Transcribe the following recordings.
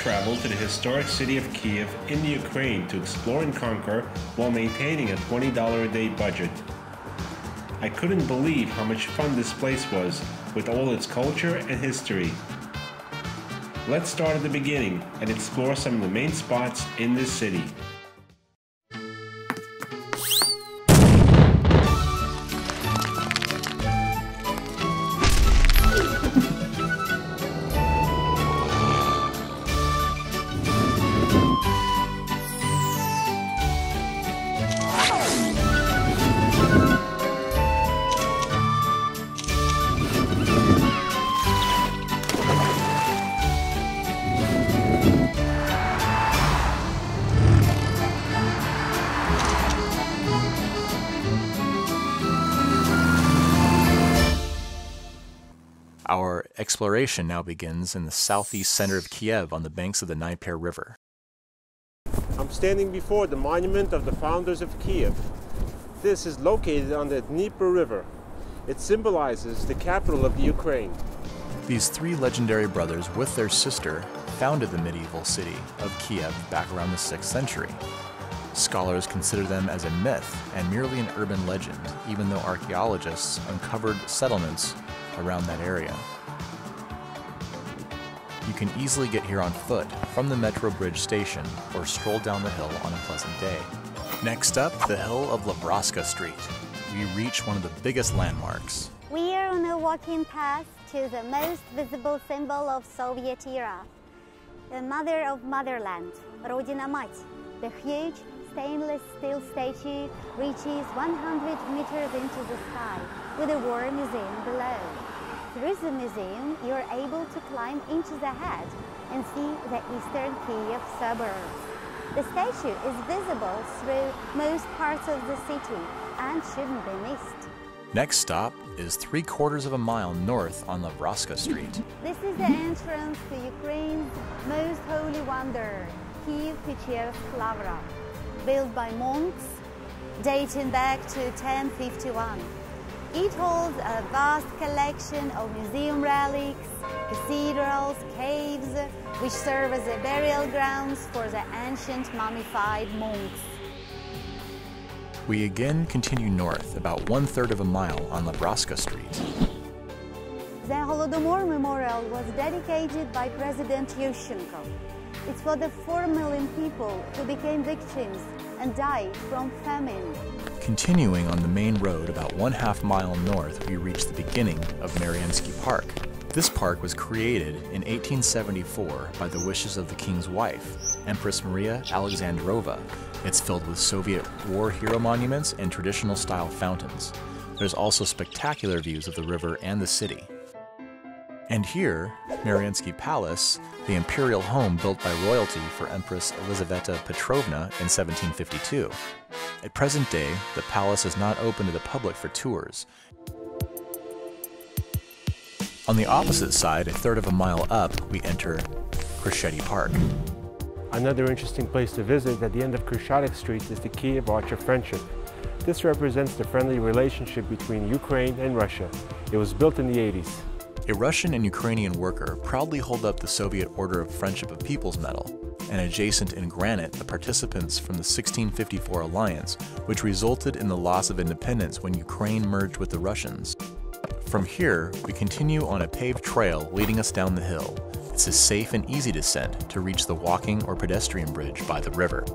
traveled to the historic city of Kiev in the Ukraine to explore and conquer while maintaining a $20 a day budget. I couldn't believe how much fun this place was with all its culture and history. Let's start at the beginning and explore some of the main spots in this city. Our exploration now begins in the southeast center of Kiev on the banks of the Dnieper River. I'm standing before the monument of the founders of Kiev. This is located on the Dnieper River. It symbolizes the capital of the Ukraine. These three legendary brothers with their sister founded the medieval city of Kiev back around the 6th century. Scholars consider them as a myth and merely an urban legend, even though archaeologists uncovered settlements around that area. You can easily get here on foot from the Metro Bridge station or stroll down the hill on a pleasant day. Next up, the hill of Roscoe Street. We reach one of the biggest landmarks. We are on a walking path to the most visible symbol of Soviet era, the Mother of Motherland, Rodina Mать. The huge stainless steel statue reaches 100 meters into the sky, with a war museum below. Through the museum, you're able to climb inches ahead and see the eastern Kiev suburbs. The statue is visible through most parts of the city and shouldn't be missed. Next stop is 3/4 of a mile north on Roscoe Street. This is the entrance to Ukraine's most holy wonder, Kiev Lavra, built by monks dating back to 1051. It holds a vast collection of museum relics, cathedrals, caves, which serve as the burial grounds for the ancient mummified monks. We again continue north about 1/3 of a mile on Roscoe Street. The Holodomor Memorial was dedicated by President Yushchenko. It's for the 4 million people who became victims and died from famine. Continuing on the main road about 1/2 mile north, we reach the beginning of Marianski Park. This park was created in 1874 by the wishes of the king's wife, Empress Maria Alexandrova. It's filled with Soviet war hero monuments and traditional style fountains. There's also spectacular views of the river and the city. And here, Marianski Palace, the imperial home built by royalty for Empress Elizaveta Petrovna in 1752. At present day, the palace is not open to the public for tours. On the opposite side, 1/3 of a mile up, we enter Crusceni Park. Another interesting place to visit at the end of Shattuck Street is the Kiev Arch of Friendship. This represents the friendly relationship between Ukraine and Russia. It was built in the 80s. A Russian and Ukrainian worker proudly hold up the Soviet Order of Friendship of Peoples Medal, and adjacent in granite the participants from the 1654 alliance, which resulted in the loss of independence when Ukraine merged with the Russians. From here, we continue on a paved trail leading us down the hill. It's a safe and easy descent to reach the walking or pedestrian bridge by the river.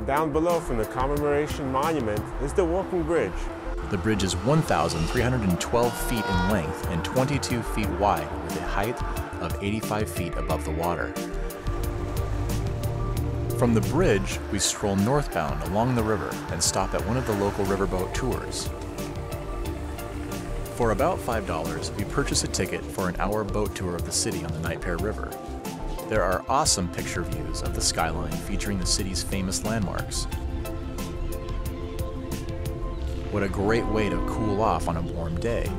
Down below from the commemoration monument is the walking bridge. The bridge is 1,312 feet in length and 22 feet wide with a height of 85 feet above the water. From the bridge, we stroll northbound along the river and stop at one of the local riverboat tours. For about $5, we purchase a ticket for an hour boat tour of the city on the Dnieper River. There are awesome picture views of the skyline featuring the city's famous landmarks. What a great way to cool off on a warm day.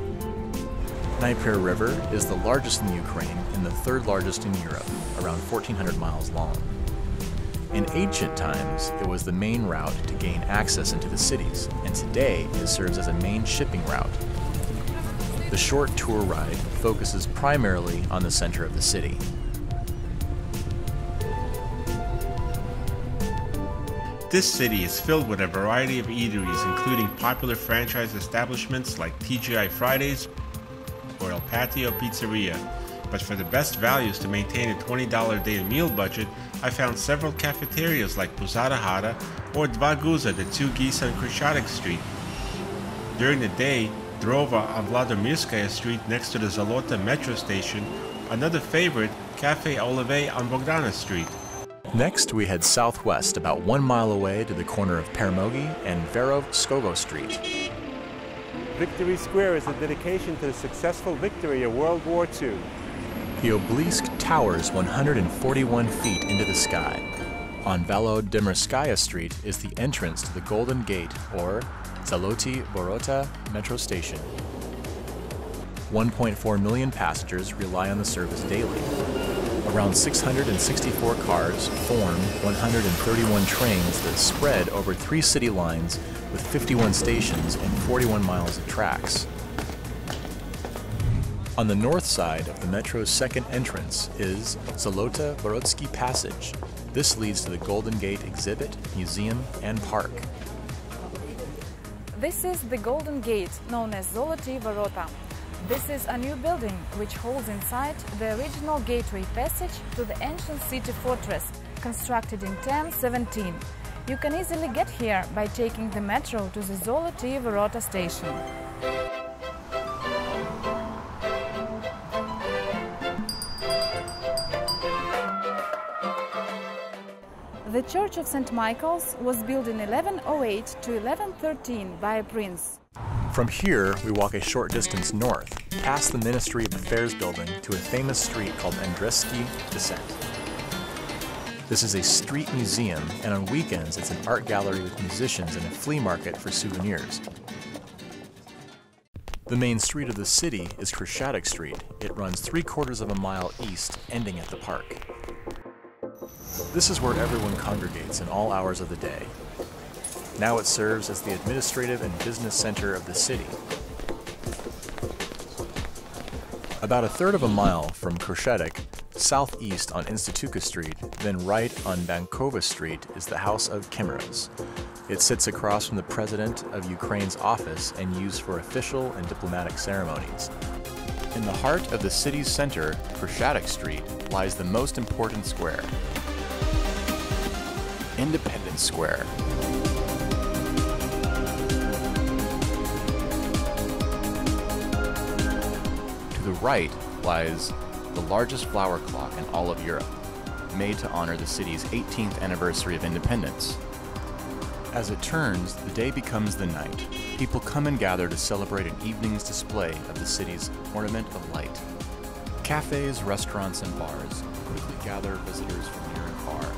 Dnieper River is the largest in Ukraine and the 3rd largest in Europe, around 1,400 miles long. In ancient times, it was the main route to gain access into the cities, and today it serves as a main shipping route. The short tour ride focuses primarily on the center of the city. This city is filled with a variety of eateries, including popular franchise establishments like TGI Fridays or El Patio Pizzeria. But for the best values to maintain a $20 a day meal budget, I found several cafeterias like Posada Hada or Dva Guza, the Two Geese on Shattuck Street. During the day, drove on Vladimirskaya Street next to the Zalota metro station, another favorite, Cafe Olive on Bogdana Street. Next, we head southwest about 1 mile away to the corner of Permogi and Verov-Skogo Street. Victory Square is a dedication to the successful victory of World War II. The obelisk towers 141 feet into the sky. On Volodymyrskaya Street is the entrance to the Golden Gate, or Zaloty Vorota metro station. 1.4 million passengers rely on the service daily. Around 664 cars form 131 trains that spread over 3 city lines with 51 stations and 41 miles of tracks. On the north side of the metro's second entrance is Zalota Vorotsky Passage. This leads to the Golden Gate exhibit, museum, and park. This is the Golden Gate, known as Zoloty Vorota. This is a new building which holds inside the original gateway passage to the ancient city fortress, constructed in 1017. You can easily get here by taking the metro to the Zoloty Vorota station. The Church of St. Michael's was built in 1108 to 1113 by a prince. From here, we walk a short distance north, past the Ministry of Affairs building to a famous street called Andreski Descent. This is a street museum, and on weekends it's an art gallery with musicians and a flea market for souvenirs. The main street of the city is Shattuck Street. It runs 3/4 of a mile east, ending at the park. This is where everyone congregates in all hours of the day. Now it serves as the administrative and business center of the city. About 1/3 of a mile from Shattuck, southeast on Institutka Street, then right on Bankova Street, is the House of Chimeras. It sits across from the President of Ukraine's office and used for official and diplomatic ceremonies. In the heart of the city's center, Shattuck Street, lies the most important square, Independence Square. To the right lies the largest flower clock in all of Europe, made to honor the city's 18th anniversary of independence. As it turns, the day becomes the night. People come and gather to celebrate an evening's display of the city's ornament of light. Cafes, restaurants, and bars quickly gather visitors from near and far.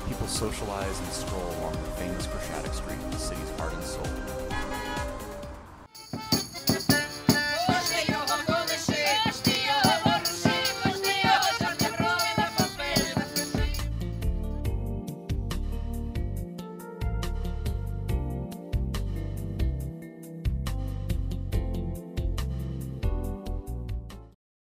People socialize and stroll along the famous Shattuck Street, the city's heart and soul.